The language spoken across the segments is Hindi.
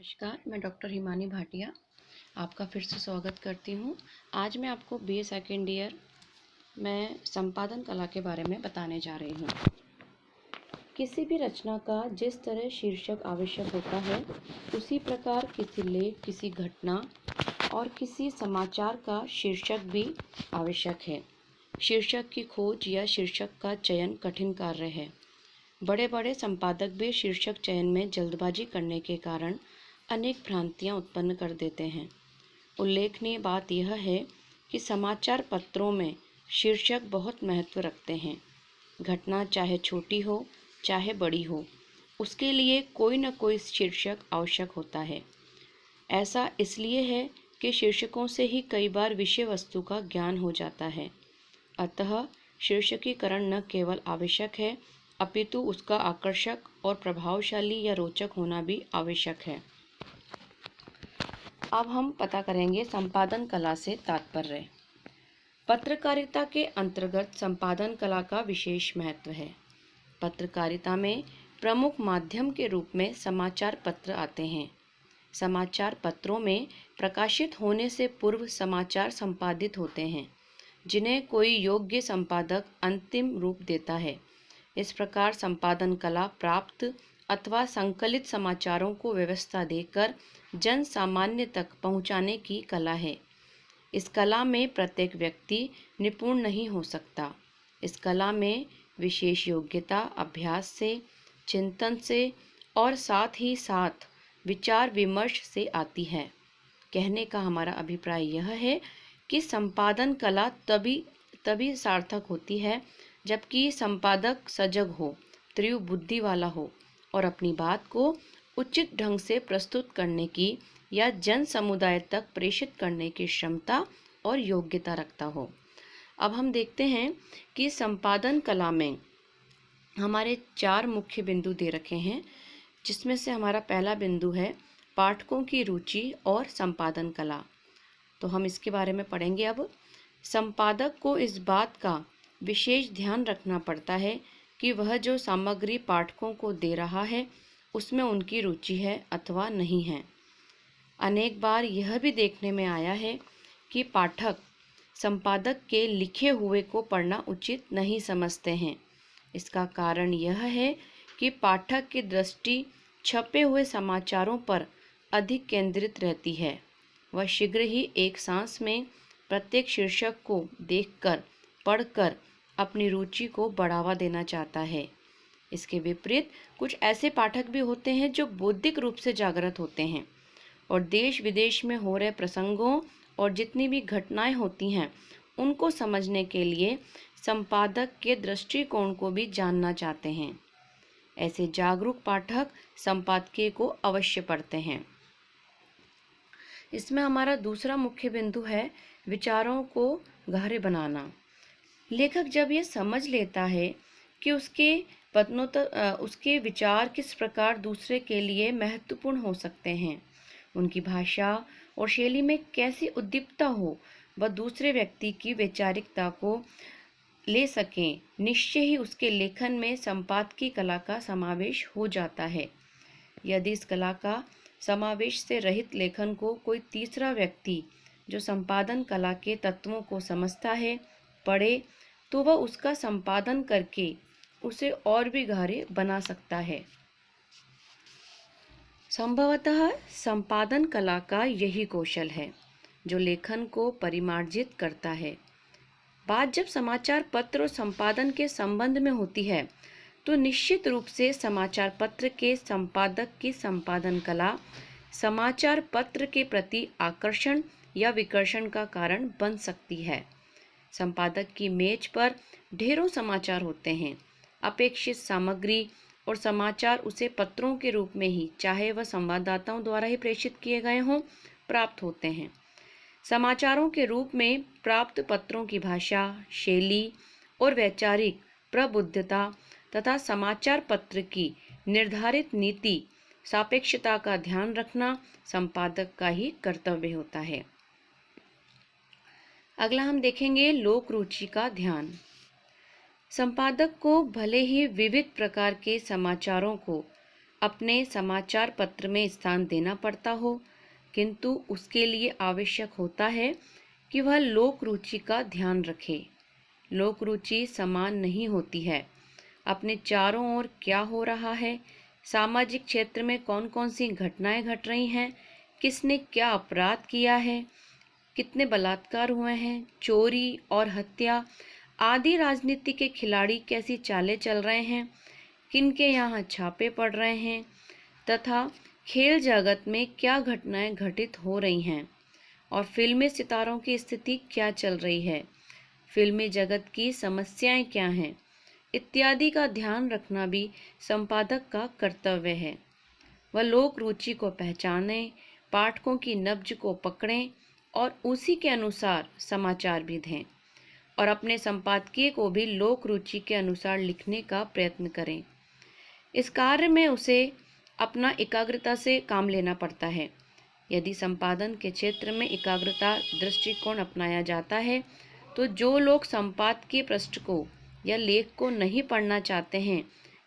नमस्कार, मैं डॉक्टर हिमानी भाटिया आपका फिर से स्वागत करती हूँ। आज मैं आपको बीए सेकेंड ईयर में संपादन कला के बारे में बताने जा रही हूँ। किसी भी रचना का जिस तरह शीर्षक आवश्यक होता है, उसी प्रकार किसी लेख, किसी घटना और किसी समाचार का शीर्षक भी आवश्यक है। शीर्षक की खोज या शीर्षक का चयन कठिन कार्य है। बड़े बड़े संपादक भी शीर्षक चयन में जल्दबाजी करने के कारण अनेक भ्रांतियां उत्पन्न कर देते हैं। उल्लेखनीय बात यह है कि समाचार पत्रों में शीर्षक बहुत महत्व रखते हैं। घटना चाहे छोटी हो चाहे बड़ी हो, उसके लिए कोई न कोई शीर्षक आवश्यक होता है। ऐसा इसलिए है कि शीर्षकों से ही कई बार विषय वस्तु का ज्ञान हो जाता है। अतः शीर्षकीकरण न केवल आवश्यक है, अपितु उसका आकर्षक और प्रभावशाली या रोचक होना भी आवश्यक है। अब हम पता करेंगे संपादन कला से तात्पर्य। पत्रकारिता के अंतर्गत संपादन कला का विशेष महत्व है। पत्रकारिता में प्रमुख माध्यम के रूप में समाचार पत्र आते हैं। समाचार पत्रों में प्रकाशित होने से पूर्व समाचार संपादित होते हैं, जिन्हें कोई योग्य संपादक अंतिम रूप देता है। इस प्रकार संपादन कला प्राप्त अथवा संकलित समाचारों को व्यवस्था देकर जन सामान्य तक पहुंचाने की कला है। इस कला में प्रत्येक व्यक्ति निपुण नहीं हो सकता। इस कला में विशेष योग्यता अभ्यास से, चिंतन से और साथ ही साथ विचार विमर्श से आती है। कहने का हमारा अभिप्राय यह है कि संपादन कला तभी सार्थक होती है जबकि संपादक सजग हो, तीव्र बुद्धि वाला हो और अपनी बात को उचित ढंग से प्रस्तुत करने की या जन समुदाय तक प्रेषित करने की क्षमता और योग्यता रखता हो। अब हम देखते हैं कि संपादन कला में हमारे 4 मुख्य बिंदु दे रखे हैं, जिसमें से हमारा पहला बिंदु है पाठकों की रुचि और संपादन कला। तो हम इसके बारे में पढ़ेंगे। अब संपादक को इस बात का विशेष ध्यान रखना पड़ता है कि वह जो सामग्री पाठकों को दे रहा है उसमें उनकी रुचि है अथवा नहीं है। अनेक बार यह भी देखने में आया है कि पाठक संपादक के लिखे हुए को पढ़ना उचित नहीं समझते हैं। इसका कारण यह है कि पाठक की दृष्टि छपे हुए समाचारों पर अधिक केंद्रित रहती है। वह शीघ्र ही एक सांस में प्रत्येक शीर्षक को देखकर, पढ़कर अपनी रुचि को बढ़ावा देना चाहता है। इसके विपरीत कुछ ऐसे पाठक भी होते हैं जो बौद्धिक रूप से जागृत होते हैं और देश विदेश में हो रहे प्रसंगों और जितनी भी घटनाएं होती हैं उनको समझने के लिए संपादक के दृष्टिकोण को भी जानना चाहते हैं। ऐसे जागरूक पाठक संपादकीय को अवश्य पढ़ते हैं। इसमें हमारा दूसरा मुख्य बिंदु है विचारों को गहरे बनाना। लेखक जब ये समझ लेता है कि उसके विचार किस प्रकार दूसरे के लिए महत्वपूर्ण हो सकते हैं, उनकी भाषा और शैली में कैसी उद्दीपकता हो, वह दूसरे व्यक्ति की वैचारिकता को ले सकें, निश्चय ही उसके लेखन में संपादकीय कला का समावेश हो जाता है। यदि इस कला का समावेश से रहित लेखन को कोई तीसरा व्यक्ति जो संपादन कला के तत्वों को समझता है पढ़े, तो वह उसका संपादन करके उसे और भी गहरे बना सकता है। संभवतः संपादन कला का यही कौशल है जो लेखन को परिमार्जित करता है। बात जब समाचार पत्र और संपादन के संबंध में होती है तो निश्चित रूप से समाचार पत्र के संपादक की संपादन कला समाचार पत्र के प्रति आकर्षण या विकर्षण का कारण बन सकती है। संपादक की मेज पर ढेरों समाचार होते हैं। अपेक्षित सामग्री और समाचार उसे पत्रों के रूप में ही, चाहे वह संवाददाताओं द्वारा ही प्रेषित किए गए हों, प्राप्त होते हैं। समाचारों के रूप में प्राप्त पत्रों की भाषा, शैली और वैचारिक प्रबुद्धता तथा समाचार पत्र की निर्धारित नीति सापेक्षता का ध्यान रखना संपादक का ही कर्तव्य होता है। अगला हम देखेंगे लोक रुचि का ध्यान। संपादक को भले ही विविध प्रकार के समाचारों को अपने समाचार पत्र में स्थान देना पड़ता हो, किंतु उसके लिए आवश्यक होता है कि वह लोक रुचि का ध्यान रखे। लोक रुचि समान नहीं होती है। अपने चारों ओर क्या हो रहा है, सामाजिक क्षेत्र में कौन कौन सी घटनाएं घट रही हैं, किसने क्या अपराध किया है, कितने बलात्कार हुए हैं, चोरी और हत्या आदि राजनीति के खिलाड़ी कैसी चालें चल रहे हैं, किनके यहाँ छापे पड़ रहे हैं तथा खेल जगत में क्या घटनाएं घटित हो रही हैं और फिल्मी सितारों की स्थिति क्या चल रही है, फिल्मी जगत की समस्याएं क्या हैं इत्यादि का ध्यान रखना भी संपादक का कर्तव्य है। वह लोक रुचि को पहचाने, पाठकों की नब्ज को पकड़ें और उसी के अनुसार समाचार भी दें और अपने संपादकीय को भी लोक रुचि के अनुसार लिखने का प्रयत्न करें। इस कार्य में उसे अपना एकाग्रता से काम लेना पड़ता है। यदि संपादन के क्षेत्र में एकाग्रता दृष्टिकोण अपनाया जाता है तो जो लोग संपादकीय पृष्ठ को या लेख को नहीं पढ़ना चाहते हैं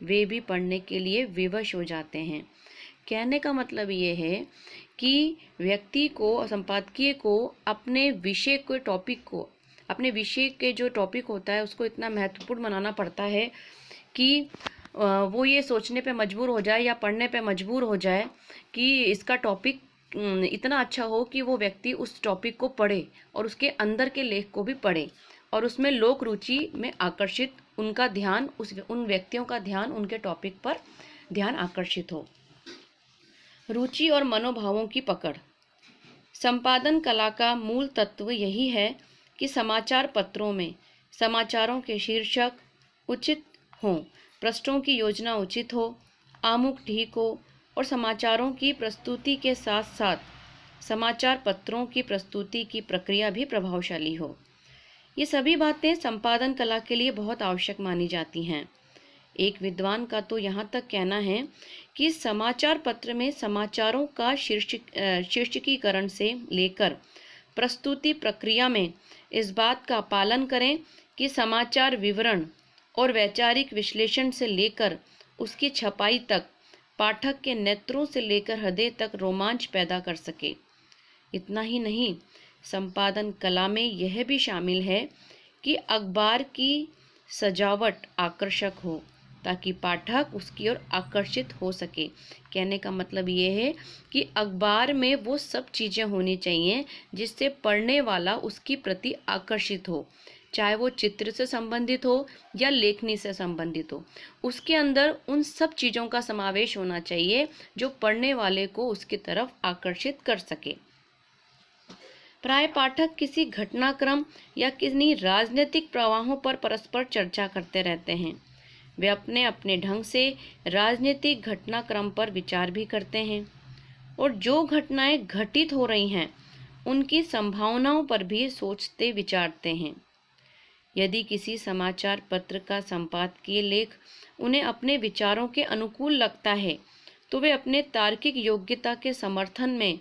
वे भी पढ़ने के लिए विवश हो जाते हैं। कहने का मतलब ये है कि व्यक्ति को संपादकीय को अपने विषय के टॉपिक को अपने विषय के जो टॉपिक होता है उसको इतना महत्वपूर्ण बनाना पड़ता है कि वो ये सोचने पे मजबूर हो जाए या पढ़ने पे मजबूर हो जाए कि इसका टॉपिक इतना अच्छा हो कि वो व्यक्ति उस टॉपिक को पढ़े और उसके अंदर के लेख को भी पढ़े और उसमें लोक रुचि में आकर्षित उनका ध्यान उन व्यक्तियों का ध्यान उनके टॉपिक पर ध्यान आकर्षित हो। रुचि और मनोभावों की पकड़। संपादन कला का मूल तत्व यही है कि समाचार पत्रों में समाचारों के शीर्षक उचित हों, पृष्ठों की योजना उचित हो, आमुख ठीक हो और समाचारों की प्रस्तुति के साथ साथ समाचार पत्रों की प्रस्तुति की प्रक्रिया भी प्रभावशाली हो। ये सभी बातें संपादन कला के लिए बहुत आवश्यक मानी जाती हैं। एक विद्वान का तो यहाँ तक कहना है कि समाचार पत्र में समाचारों का शीर्षकीकरण से लेकर प्रस्तुति प्रक्रिया में इस बात का पालन करें कि समाचार विवरण और वैचारिक विश्लेषण से लेकर उसकी छपाई तक पाठक के नेत्रों से लेकर हृदय तक रोमांच पैदा कर सके। इतना ही नहीं, संपादन कला में यह भी शामिल है कि अखबार की सजावट आकर्षक हो ताकि पाठक उसकी ओर आकर्षित हो सके। कहने का मतलब ये है कि अखबार में वो सब चीज़ें होनी चाहिए जिससे पढ़ने वाला उसकी प्रति आकर्षित हो, चाहे वो चित्र से संबंधित हो या लेखनी से संबंधित हो। उसके अंदर उन सब चीज़ों का समावेश होना चाहिए जो पढ़ने वाले को उसकी तरफ आकर्षित कर सके। प्राय पाठक किसी घटनाक्रम या किन्हीं राजनीतिक प्रवाहों पर परस्पर चर्चा करते रहते हैं। वे अपने अपने ढंग से राजनीतिक घटनाक्रम पर विचार भी करते हैं और जो घटनाएं घटित हो रही हैं उनकी संभावनाओं पर भी सोचते विचारते हैं। यदि किसी समाचार पत्र का संपादकीय लेख उन्हें अपने विचारों के अनुकूल लगता है तो वे अपने तार्किक योग्यता के समर्थन में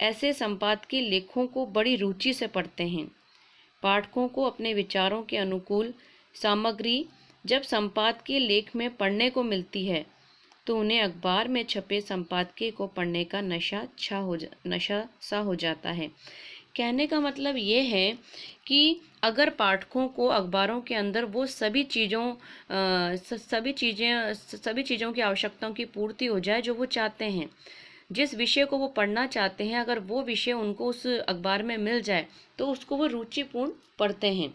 ऐसे संपादकीय लेखों को बड़ी रुचि से पढ़ते हैं। पाठकों को अपने विचारों के अनुकूल सामग्री जब संपादकीय लेख में पढ़ने को मिलती है तो उन्हें अखबार में छपे संपादकीय को पढ़ने का नशा सा हो जाता है। कहने का मतलब ये है कि अगर पाठकों को अखबारों के अंदर वो सभी चीज़ों की आवश्यकताओं की पूर्ति हो जाए जो वो चाहते हैं, जिस विषय को वो पढ़ना चाहते हैं, अगर वो विषय उनको उस अखबार में मिल जाए तो उसको वो रुचिपूर्ण पढ़ते हैं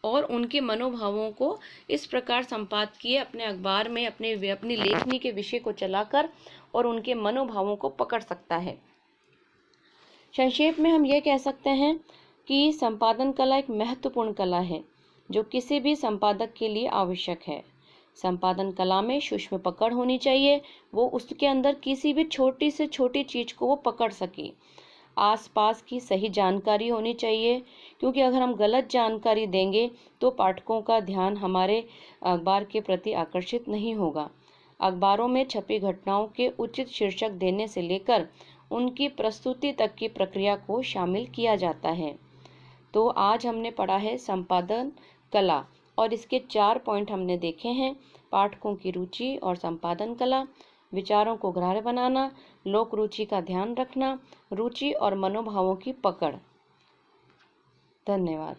और उनके मनोभावों को इस प्रकार संपादकीय अपने अखबार में अपनी लेखनी के विषय को चलाकर और उनके मनोभावों को पकड़ सकता है। संक्षेप में हम ये कह सकते हैं कि संपादन कला एक महत्वपूर्ण कला है जो किसी भी संपादक के लिए आवश्यक है। संपादन कला में सूक्ष्म पकड़ होनी चाहिए, वो उसके अंदर किसी भी छोटी से छोटी चीज़ को वो पकड़ सके। आसपास की सही जानकारी होनी चाहिए, क्योंकि अगर हम गलत जानकारी देंगे तो पाठकों का ध्यान हमारे अखबार के प्रति आकर्षित नहीं होगा। अखबारों में छपी घटनाओं के उचित शीर्षक देने से लेकर उनकी प्रस्तुति तक की प्रक्रिया को शामिल किया जाता है। तो आज हमने पढ़ा है संपादन कला और इसके 4 पॉइंट हमने देखे हैं: पाठकों की रुचि और संपादन कला, विचारों को ग्राह्य बनाना, लोक रुचि का ध्यान रखना, रुचि और मनोभावों की पकड़। धन्यवाद।